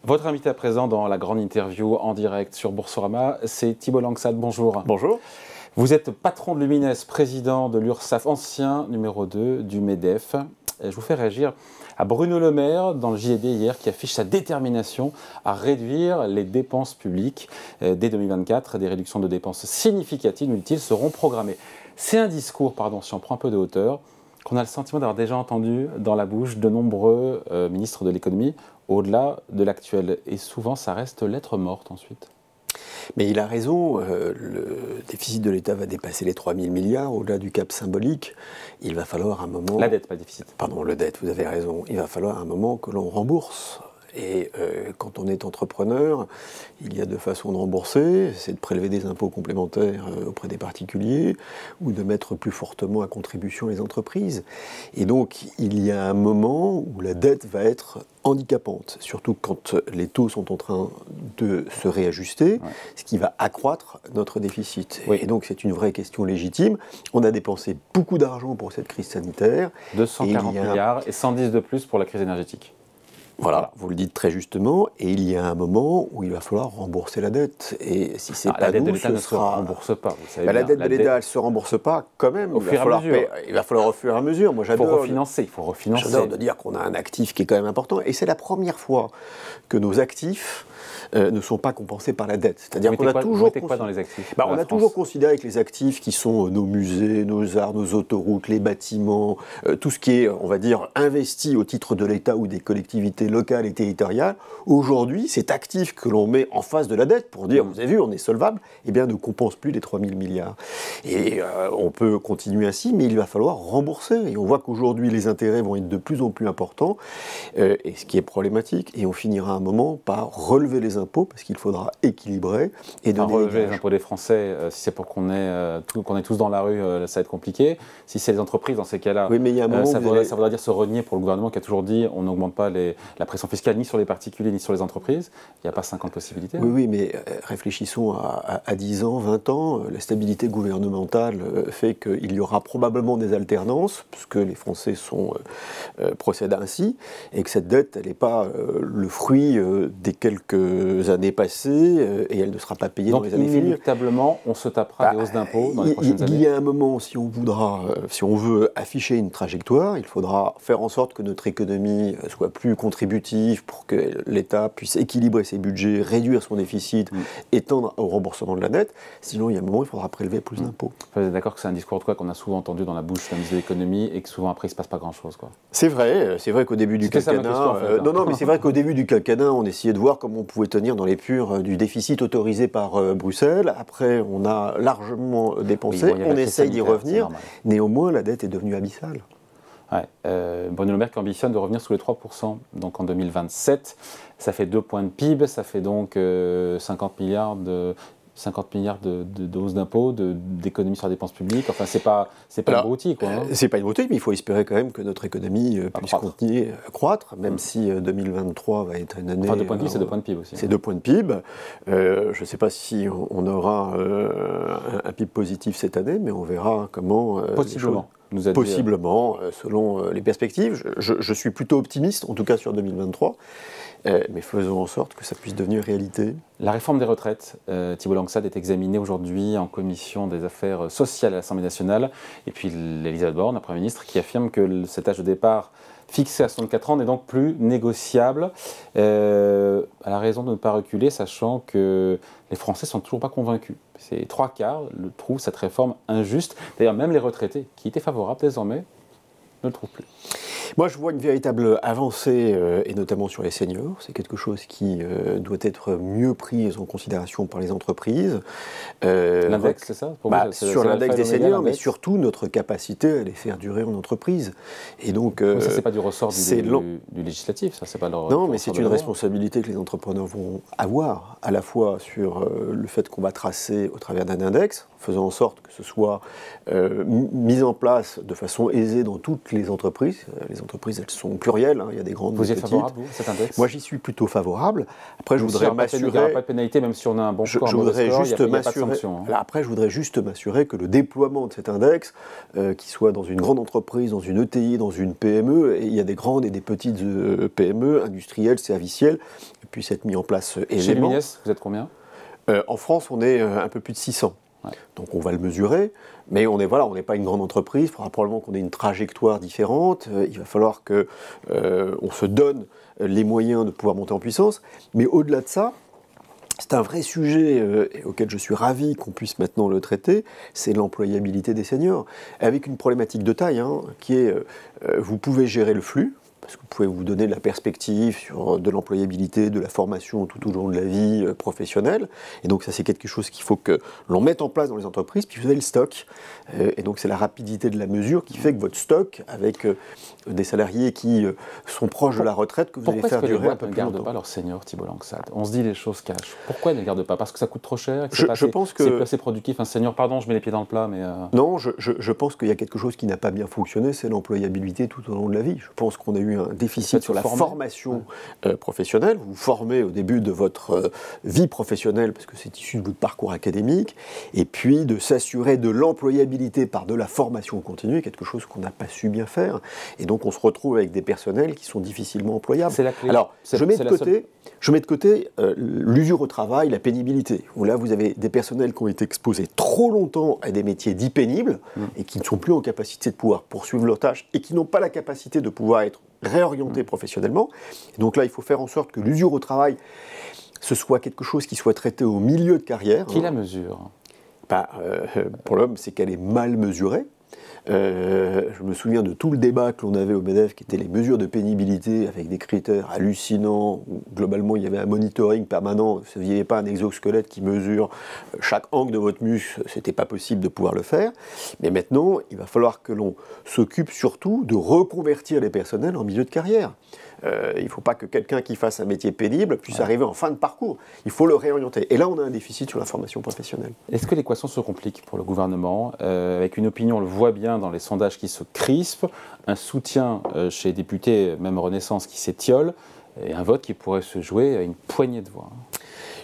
Votre invité à présent dans la grande interview en direct sur Boursorama, c'est Thibault Langsat. Bonjour. Bonjour. Vous êtes patron de Lumines, président de l'URSSAF, ancien numéro 2 du MEDEF. Et je vous fais réagir à Bruno Le Maire dans le JDD hier qui affiche sa détermination à réduire les dépenses publiques. Dès 2024, des réductions de dépenses significatives, utiles, seront programmées. C'est un discours, si on prend un peu de hauteur, qu'on a le sentiment d'avoir déjà entendu dans la bouche de nombreux ministres de l'économie, au-delà de l'actuel. Et souvent, ça reste lettre morte ensuite. Mais il a raison, le déficit de l'État va dépasser les 3 000 milliards, au-delà du cap symbolique. Il va falloir un moment... La dette, pas le déficit. Pardon, le dette, vous avez raison. Il va falloir un moment que l'on rembourse. Et quand on est entrepreneur, il y a deux façons de rembourser, c'est de prélever des impôts complémentaires auprès des particuliers ou de mettre plus fortement à contribution les entreprises. Et donc, il y a un moment où la dette va être handicapante, surtout quand les taux sont en train de se réajuster, ce qui va accroître notre déficit. Oui. Et donc, c'est une vraie question légitime. On a dépensé beaucoup d'argent pour cette crise sanitaire. 240 milliards et 110 de plus pour la crise énergétique. Voilà, vous le dites très justement, et il y a un moment où il va falloir rembourser la dette. Et si c'est pas la dette nous, de l'État ne se rembourse pas, vous savez la dette de l'État, elle ne se rembourse pas quand même. Au fur et à mesure. Il va falloir au fur et à mesure. Moi, j'adore. Il faut refinancer. J'adore de dire qu'on a un actif qui est quand même important. Et c'est la première fois que nos actifs ne sont pas compensés par la dette. C'est-à-dire qu'on a toujours quoi dans les actifs on a toujours considéré que les actifs qui sont nos musées, nos arts, nos autoroutes, les bâtiments, tout ce qui est, on va dire, investi au titre de l'État ou des collectivités locales et territoriales, aujourd'hui, cet actif que l'on met en face de la dette pour dire, vous avez vu, on est solvable, eh bien, ne compense plus les 3 000 milliards. Et on peut continuer ainsi, mais il va falloir rembourser. Et on voit qu'aujourd'hui, les intérêts vont être de plus en plus importants, et ce qui est problématique. Et on finira un moment par relever les impôts, parce qu'il faudra équilibrer et donner relever les impôts des Français, si c'est pour qu'on est tous dans la rue, ça va être compliqué. Si c'est les entreprises, dans ces cas-là, oui, mais il y a un moment ça voudra dire se renier pour le gouvernement qui a toujours dit on n'augmente pas la pression fiscale ni sur les particuliers ni sur les entreprises. Il n'y a pas 50 possibilités. Oui, mais réfléchissons à 10 ans, 20 ans. La stabilité gouvernementale fait qu'il y aura probablement des alternances, puisque les Français procèdent ainsi, et que cette dette, elle n'est pas le fruit des quelques années passées, et elle ne sera pas payée dans les années futures. Inéluctablement, on se tapera des hausses d'impôts dans les prochaines années. Il y a un moment, si on veut afficher une trajectoire, il faudra faire en sorte que notre économie soit plus contributive pour que l'État puisse équilibrer ses budgets, réduire son déficit et tendre au remboursement de la dette. Sinon, il y a un moment, il faudra prélever plus d'impôts. Vous êtes d'accord que c'est un discours qu'on a souvent entendu dans la bouche d'un ministre de l'économie et que souvent après, il ne se passe pas grand-chose, quoi. C'est vrai qu'au début du quinquennat... mais c'est vrai qu'au début du quinquennat, on essayait de voir comment on pouvait tenir dans l'épure du déficit autorisé par Bruxelles. Après, on a largement dépensé, on essaye d'y revenir. Néanmoins, la dette est devenue abyssale. Bruno Le Maire qui ambitionne de revenir sous les 3%, donc en 2027. Ça fait 2 points de PIB, ça fait donc 50 milliards de hausse d'impôts, d'économies sur la dépense publique. Enfin, c'est pas une broutilles, quoi. C'est pas une broutilles, mais il faut espérer quand même que notre économie puisse continuer à croître, même si 2023 va être une année... Enfin, 2 points de PIB, c'est 2 points de PIB aussi. C'est 2 points de PIB. Je ne sais pas si on aura un PIB positif cette année, mais on verra comment... Possiblement. Possiblement, selon les perspectives. Je suis plutôt optimiste, en tout cas sur 2023, mais faisons en sorte que ça puisse devenir réalité. La réforme des retraites, Thibault Langsat, est examinée aujourd'hui en commission des affaires sociales à l'Assemblée nationale. Et puis Elisabeth Borne, la Première ministre, qui affirme que cet âge de départ fixé à 64 ans n'est donc plus négociable. Elle a raison de ne pas reculer, sachant que les Français ne sont toujours pas convaincus. C'est 3/4 trouvent cette réforme injuste. D'ailleurs, même les retraités, qui étaient favorables désormais, ne le trouvent plus. Moi, je vois une véritable avancée, et notamment sur les seniors. C'est quelque chose qui doit être mieux pris en considération par les entreprises. L'index, c'est ça sur l'index des seniors, mais surtout notre capacité à les faire durer en entreprise. Et donc, ça, c'est pas du ressort du législatif, ça, c'est pas leur... Non, mais c'est une responsabilité que les entrepreneurs vont avoir, à la fois sur le fait qu'on va tracer au travers d'un index. faisant en sorte que ce soit mis en place de façon aisée dans toutes les entreprises. Les entreprises, elles sont plurielles, hein, il y a des grandes, Vous des êtes petites. favorable, vous, à cet index? Moi, j'y suis plutôt favorable. Après, je Donc, voudrais il n'y aura pas de pénalité, même si on a un bon score, un mauvais score, il n'y a pas de sanction. Alors après, je voudrais juste m'assurer que le déploiement de cet index, qu'il soit dans une grande entreprise, dans une ETI, dans une PME, et il y a des grandes et des petites PME, industrielles, servicielles, puisse être mis en place aisément. Chez Lumines, vous êtes combien? En France, on est un peu plus de 600. Ouais. Donc on va le mesurer, mais on n'est pas une grande entreprise, il faudra probablement qu'on ait une trajectoire différente, il va falloir qu'on se donne les moyens de pouvoir monter en puissance, mais au-delà de ça, c'est un vrai sujet auquel je suis ravi qu'on puisse maintenant le traiter, c'est l'employabilité des seniors, avec une problématique de taille, hein, qui est, vous pouvez gérer le flux, parce que vous pouvez vous donner de la perspective sur de l'employabilité, de la formation tout au long de la vie professionnelle. Et donc ça, c'est quelque chose qu'il faut que l'on mette en place dans les entreprises. Puis vous avez le stock. Et donc c'est la rapidité de la mesure qui fait que votre stock, avec des salariés qui sont proches de la retraite, que vous allez faire durer un peu plus longtemps. Pourquoi est-ce que les boîtes ne gardent pas leurs seniors, Thibault Langsat? On se dit les choses cachent. Pourquoi ils ne les gardent pas? Parce que ça coûte trop cher? Je pense que c'est pas assez productif. Un senior, pardon, je mets les pieds dans le plat, mais... Non, je pense qu'il y a quelque chose qui n'a pas bien fonctionné, c'est l'employabilité tout au long de la vie. Je pense qu'on a eu un déficit sur la formation professionnelle. Vous vous formez au début de votre vie professionnelle, parce que c'est issu de votre parcours académique, et puis de s'assurer de l'employabilité par de la formation continue, quelque chose qu'on n'a pas su bien faire. Et donc on se retrouve avec des personnels qui sont difficilement employables. C'est la clé. Alors, je mets de côté l'usure au travail, la pénibilité, où là vous avez des personnels qui ont été exposés trop longtemps à des métiers dits pénibles, et qui ne sont plus en capacité de pouvoir poursuivre leurs tâches, et qui n'ont pas la capacité de pouvoir être réorientés professionnellement. Et donc là, il faut faire en sorte que l'usure au travail, ce soit quelque chose qui soit traité au milieu de carrière. Qui la mesure? Pour l'homme, c'est qu'elle est mal mesurée. Je me souviens de tout le débat que l'on avait au MEDEF, qui étaient les mesures de pénibilité avec des critères hallucinants, où globalement il y avait un monitoring permanent, vous n'aviez pas un exosquelette qui mesure chaque angle de votre muscle, c'était pas possible de pouvoir le faire. Mais maintenant, il va falloir que l'on s'occupe surtout de reconvertir les personnels en milieu de carrière. Il ne faut pas que quelqu'un qui fasse un métier pénible puisse arriver en fin de parcours. Il faut le réorienter. Et là, on a un déficit sur la formation professionnelle. Est-ce que l'équation se complique pour le gouvernement, avec une opinion, on le voit bien dans les sondages qui se crispent, un soutien chez les députés, même Renaissance, qui s'étiole, et un vote qui pourrait se jouer à une poignée de voix?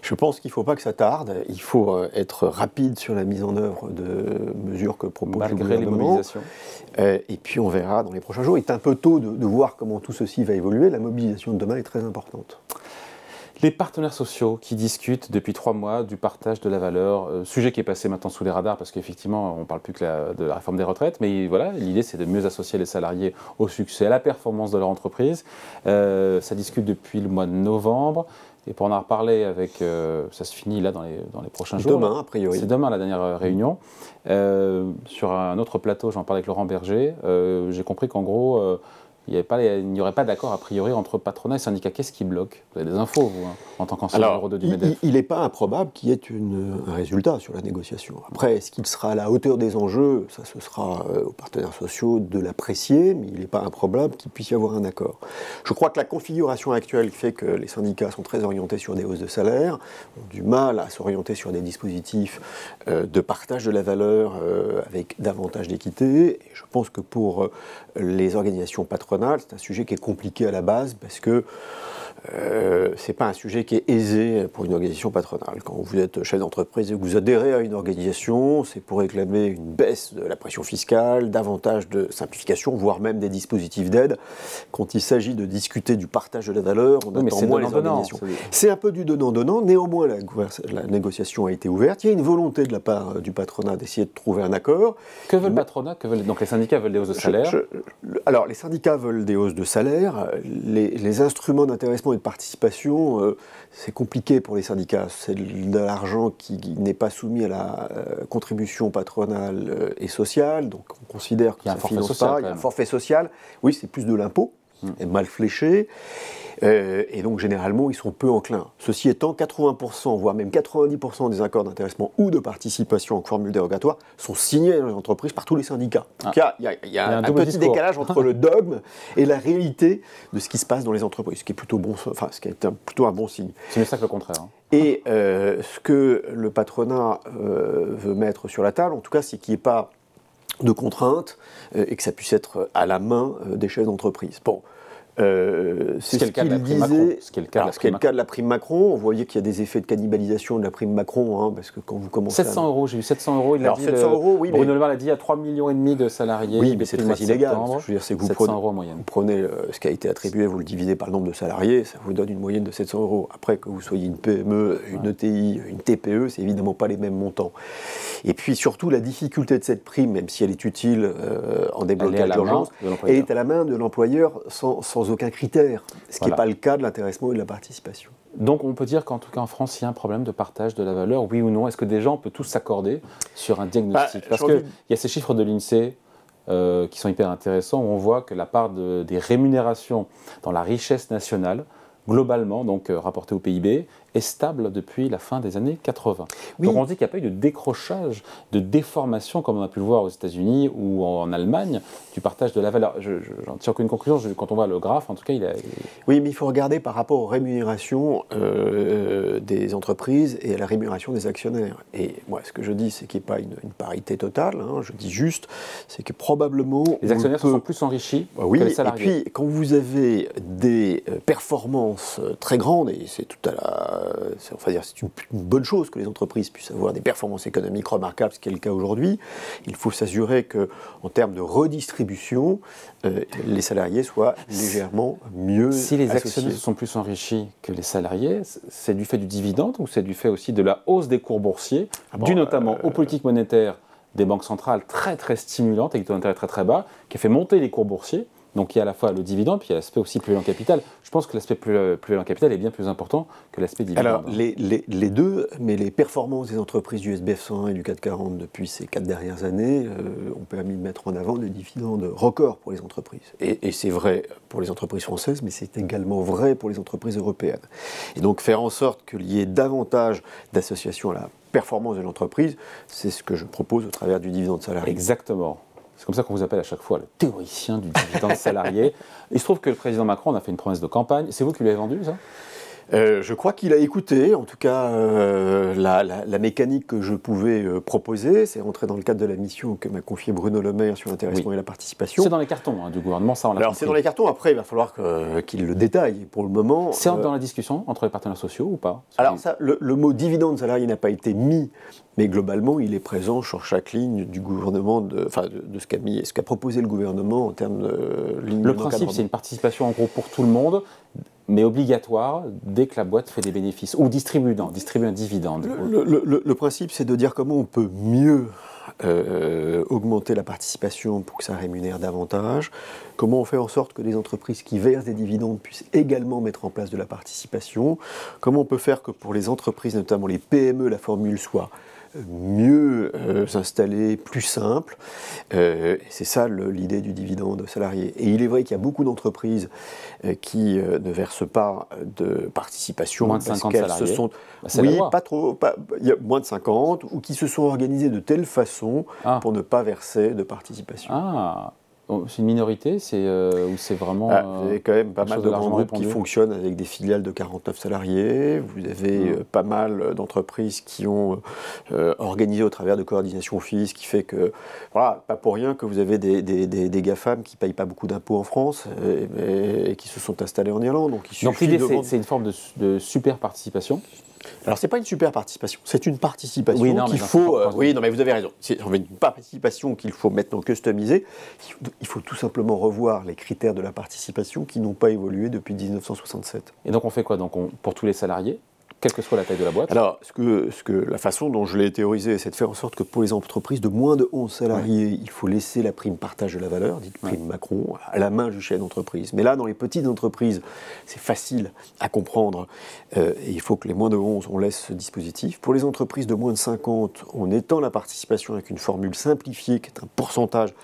Je pense qu'il ne faut pas que ça tarde. Il faut être rapide sur la mise en œuvre de mesures que propose le gouvernement. Malgré les mobilisations. Et puis on verra dans les prochains jours. Il est un peu tôt de voir comment tout ceci va évoluer. La mobilisation de demain est très importante. Les partenaires sociaux qui discutent depuis 3 mois du partage de la valeur, sujet qui est passé maintenant sous les radars parce qu'effectivement on ne parle plus que de la réforme des retraites, mais voilà, l'idée c'est de mieux associer les salariés au succès, à la performance de leur entreprise. Ça discute depuis le mois de novembre. Et pour en reparler avec, ça se finit là dans les prochains jours. Demain, a priori. C'est demain la dernière réunion. Sur un autre plateau, j'en parlais avec Laurent Berger, j'ai compris qu'en gros, il n'y aurait pas d'accord a priori entre patronat et syndicat. Qu'est-ce qui bloque? Vous avez des infos, vous, hein, en tant qu'ancien numéro 2 du MEDEF? Il n'est pas improbable qu'il y ait un résultat sur la négociation. Après, est-ce qu'il sera à la hauteur des enjeux? Ça, ce sera aux partenaires sociaux de l'apprécier, mais il n'est pas improbable qu'il puisse y avoir un accord. Je crois que la configuration actuelle fait que les syndicats sont très orientés sur des hausses de salaire, ont du mal à s'orienter sur des dispositifs de partage de la valeur avec davantage d'équité. Et je pense que pour les organisations patronales, c'est un sujet qui est compliqué à la base parce que c'est pas un sujet qui est aisé pour une organisation patronale. Quand vous êtes chef d'entreprise et que vous adhérez à une organisation, c'est pour réclamer une baisse de la pression fiscale, davantage de simplification, voire même des dispositifs d'aide. Quand il s'agit de discuter du partage de la valeur, on attend moins les organisations. C'est un peu du donnant-donnant. Néanmoins, la négociation a été ouverte. Il y a une volonté de la part du patronat d'essayer de trouver un accord. Que veut le patronat? Donc les syndicats veulent des hausses de salaire? Alors, les syndicats veulent des hausses de salaire. Les instruments d'intéressement et de participation, c'est compliqué pour les syndicats. C'est de l'argent qui n'est pas soumis à la contribution patronale et sociale. Donc, on considère que ça ne finance pas. Il y a un forfait social. Oui, c'est plus de l'impôt. mal fléchés. Et donc généralement ils sont peu enclins. Ceci étant, 80%, voire même 90% des accords d'intéressement ou de participation en formule dérogatoire sont signés dans les entreprises par tous les syndicats. Donc il y a un petit décalage entre le dogme et la réalité de ce qui se passe dans les entreprises, ce qui est plutôt bon, enfin ce qui est plutôt un bon signe. C'est ça que le contraire. Et ce que le patronat veut mettre sur la table, en tout cas, c'est qu'il n'y ait pas de contraintes et que ça puisse être à la main des chefs d'entreprise. Bon. C'est ce qu'il disait. Ce qui est le cas de la prime Macron. On voyait qu'il y a des effets de cannibalisation de la prime Macron, hein, parce que quand vous commencez 700 euros, j'ai eu 700 euros. Il a dit, 700 euros, oui. Bruno Le Maire l'a dit, à 3,5 millions de salariés. Oui, mais c'est très illégal. Je veux dire, c'est que vous prenez ce qui a été attribué, vous le divisez par le nombre de salariés, ça vous donne une moyenne de 700 euros. Après, que vous soyez une PME, une ETI, une TPE, c'est évidemment pas les mêmes montants. Et puis surtout, la difficulté de cette prime, même si elle est utile en déblocage d'urgence, elle est à la main de l'employeur sans aucun critère. Ce qui n'est pas le cas de l'intéressement et de la participation. Donc on peut dire qu'en tout cas en France, il y a un problème de partage de la valeur, oui ou non? Est-ce que des gens peuvent tous s'accorder sur un diagnostic? Parce qu'il y a ces chiffres de l'INSEE qui sont hyper intéressants, où on voit que la part des rémunérations dans la richesse nationale, globalement, donc rapportée au PIB, est stable depuis la fin des années 80. Oui. Donc on dit qu'il n'y a pas eu de décrochage, de déformation, comme on a pu le voir aux États-Unis ou en Allemagne, du partage de la valeur. J'en tire aucune conclusion, quand on voit le graphe, en tout cas, Oui, mais il faut regarder par rapport aux rémunérations des entreprises et à la rémunération des actionnaires. Et moi, ce que je dis, c'est qu'il n'y ait pas une parité totale, hein, je dis juste, c'est que probablement... Les actionnaires sont plus enrichis que les salariés. Et puis, quand vous avez des performances très grandes, et c'est tout à la... c'est une bonne chose que les entreprises puissent avoir des performances économiques remarquables, ce qui est le cas aujourd'hui. Il faut s'assurer qu'en termes de redistribution, les salariés soient légèrement mieux Si les actionnaires sont plus enrichis que les salariés, c'est du fait du dividende ou c'est du fait aussi de la hausse des cours boursiers, dû notamment aux politiques monétaires des banques centrales très très stimulantes avec des taux d'intérêt très très bas, qui a fait monter les cours boursiers? Donc il y a à la fois le dividende, puis il y a l'aspect aussi plus-value en capital. Je pense que l'aspect plus-value en capital est bien plus important que l'aspect dividende. Alors les deux, mais les performances des entreprises du SBF 100 et du CAC 40 depuis ces 4 dernières années ont permis de mettre en avant des dividendes records pour les entreprises. Et c'est vrai pour les entreprises françaises, mais c'est également vrai pour les entreprises européennes. Et donc faire en sorte qu'il y ait davantage d'associations à la performance de l'entreprise, c'est ce que je propose au travers du dividende salarié. Exactement. C'est comme ça qu'on vous appelle à chaque fois le théoricien du dividende salarié. Il se trouve que le président Macron a fait une promesse de campagne. C'est vous qui lui avez vendu ça? Je crois qu'il a écouté, en tout cas, la mécanique que je pouvais proposer. C'est rentré dans le cadre de la mission que m'a confiée Bruno Le Maire sur l'intéressement et la participation. C'est dans les cartons du gouvernement, ça on l'a compris. Alors c'est dans les cartons, après il va falloir qu'il le détaille. Pour le moment... C'est dans la discussion entre les partenaires sociaux ou pas? Alors ça, le mot dividende salarié n'a pas été mis, mais globalement il est présent sur chaque ligne du gouvernement, de ce qu'a proposé le gouvernement en termes de ligne. Le principe c'est une participation en gros pour tout le monde, mais obligatoire dès que la boîte fait des bénéfices, ou distribue un dividende. Le principe, c'est de dire comment on peut mieux augmenter la participation pour que ça rémunère davantage, comment on fait en sorte que les entreprises qui versent des dividendes puissent également mettre en place de la participation, comment on peut faire que pour les entreprises, notamment les PME, la formule soit mieux installée, plus simple. C'est ça l'idée du dividende salarié. Et il est vrai qu'il y a beaucoup d'entreprises qui ne versent pas de participation. Moins de 50 salariés. Il y a moins de 50, ou qui se sont organisées de telle façon pour ne pas verser de participation. C'est une minorité, ou c'est vraiment... vous avez quand même pas mal de grands groupes qui fonctionnent avec des filiales de 49 salariés. Vous avez pas mal d'entreprises qui ont organisé au travers de coordination FIS, qui fait que, voilà, pas pour rien que vous avez des GAFAM qui ne payent pas beaucoup d'impôts en France et qui se sont installés en Irlande. Donc l'idée, c'est une forme de super participation. Alors, ce n'est pas une super participation, c'est une participation qu'il faut... oui, non, mais vous avez raison. C'est une participation qu'il faut maintenant customiser. Il faut tout simplement revoir les critères de la participation qui n'ont pas évolué depuis 1967. Et donc, on fait quoi pour tous les salariés, quelle que soit la taille de la boîte? Alors, la façon dont je l'ai théorisé, c'est de faire en sorte que pour les entreprises de moins de 11 salariés, il faut laisser la prime partage de la valeur, dite prime Macron, à la main du chef d'entreprise. Mais là, dans les petites entreprises, c'est facile à comprendre. Et il faut que les moins de 11, on laisse ce dispositif. Pour les entreprises de moins de 50, on étend la participation avec une formule simplifiée, qui est un pourcentage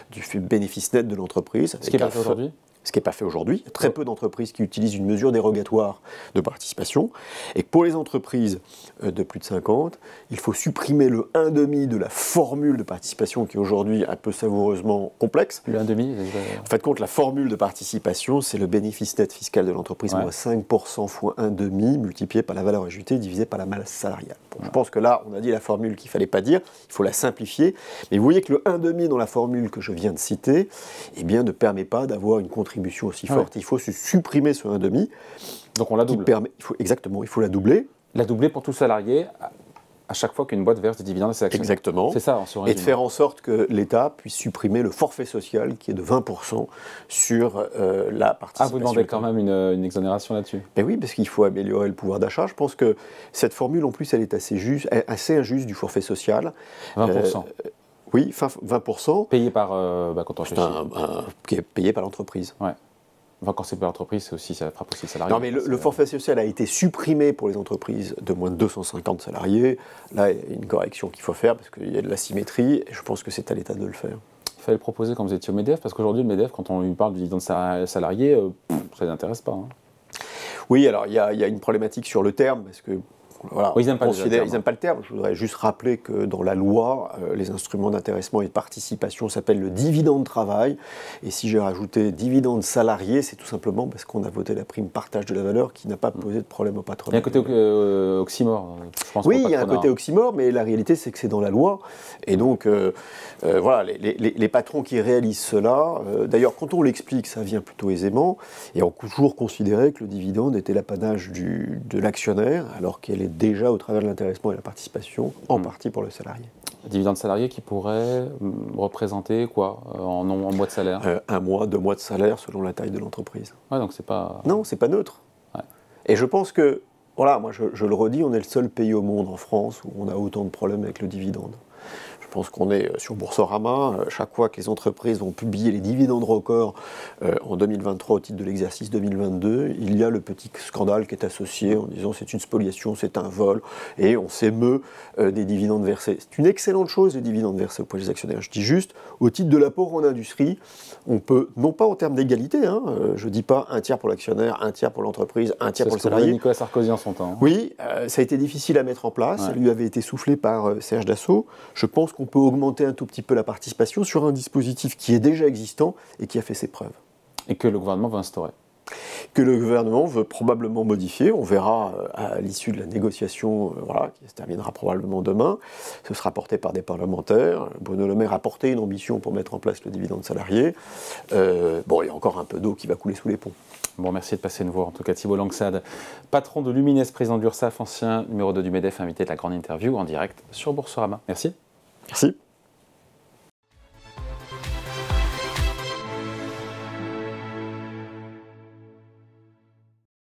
du bénéfice net de l'entreprise. Ce qui est pas fait aujourd'hui? ce qui n'est pas fait aujourd'hui. Il y a très peu d'entreprises qui utilisent une mesure dérogatoire de participation. Et pour les entreprises de plus de 50, il faut supprimer le 1,5 de la formule de participation qui est aujourd'hui un peu savoureusement complexe. Le 1,5 En fait, compte la formule de participation, c'est le bénéfice net fiscal de l'entreprise moins 5% fois 1,5 multiplié par la valeur ajoutée divisé par la masse salariale. Bon, je pense que là, on a dit la formule qu'il ne fallait pas dire, il faut la simplifier. Mais vous voyez que le 1,5 dans la formule que je viens de citer, eh bien, ne permet pas d'avoir une contribution aussi forte. Il faut se supprimer ce 1,5. Donc on la double. Exactement, il faut la doubler. La doubler pour tout salarié à chaque fois qu'une boîte verse des dividendes à ses actionnaires. Exactement. C'est ça, et de faire en sorte que l'État puisse supprimer le forfait social qui est de 20% sur la participation. Ah, vous demandez quand même une exonération là-dessus. Ben oui, parce qu'il faut améliorer le pouvoir d'achat. Je pense que cette formule, en plus, elle est assez injuste du forfait social. 20%. Oui, 20%. Payé par, quand on réfléchit. Qui est payé par l'entreprise. Ouais. Enfin, quand c'est par l'entreprise, ça frappe aussi le salarié. Non, mais le forfait social a été supprimé pour les entreprises de moins de 250 salariés. Là, il y a une correction qu'il faut faire parce qu'il y a de l'asymétrie et je pense que c'est à l'État de le faire. Il fallait le proposer quand vous étiez au MEDEF, parce qu'aujourd'hui, le MEDEF, quand on lui parle du dividende salarié, ça ne l'intéresse pas. Hein. Oui, alors il y a une problématique sur le terme, parce que voilà, ils n'aiment pas le terme. Je voudrais juste rappeler que dans la loi, les instruments d'intéressement et de participation s'appellent le dividende de travail. Et si j'ai rajouté dividende salarié, c'est tout simplement parce qu'on a voté la prime partage de la valeur qui n'a pas posé de problème au patronat. Il y a un côté oxymore. Je pense, oui, il y a un côté oxymore, mais la réalité, c'est que c'est dans la loi. Et donc, voilà, les patrons qui réalisent cela, d'ailleurs, quand on l'explique, ça vient plutôt aisément, et on a toujours considéré que le dividende était l'apanage de l'actionnaire, alors qu'elle est déjà au travers de l'intéressement et la participation, en partie pour le salarié. Dividende salarié qui pourrait représenter quoi en mois de salaire 1 mois, 2 mois de salaire selon la taille de l'entreprise. Ouais, donc c'est pas... Non, c'est pas neutre. Ouais. Et je pense que, voilà, moi je le redis, on est le seul pays au monde, en France, où on a autant de problèmes avec le dividende. Je pense qu'on est sur Boursorama, chaque fois que les entreprises vont publier les dividendes records en 2023 au titre de l'exercice 2022, il y a le petit scandale qui est associé en disant c'est une spoliation, c'est un vol, et on s'émeut des dividendes versés. C'est une excellente chose les dividendes versés auprès des actionnaires. Je dis juste, au titre de l'apport en industrie, on peut, non pas en termes d'égalité, hein, je ne dis pas 1 tiers pour l'actionnaire, 1 tiers pour l'entreprise, 1 tiers pour le salarié. C'est Nicolas Sarkozy en son temps. Hein. Oui, ça a été difficile à mettre en place, ça lui avait été soufflé par Serge Dassault. Je pense qu'on peut augmenter un tout petit peu la participation sur un dispositif qui est déjà existant et qui a fait ses preuves. Et que le gouvernement va instaurer. Que le gouvernement veut probablement modifier. On verra à l'issue de la négociation, voilà, qui se terminera probablement demain. Ce sera porté par des parlementaires. Bruno Le Maire a porté une ambition pour mettre en place le dividende salarié. Bon, il y a encore un peu d'eau qui va couler sous les ponts. Bon, merci de passer nous voir. En tout cas, Thibault Langsade, patron de Lumines, président de l'URSSAF, ancien numéro 2 du MEDEF, invité de la grande interview en direct sur Boursorama. Merci. Merci.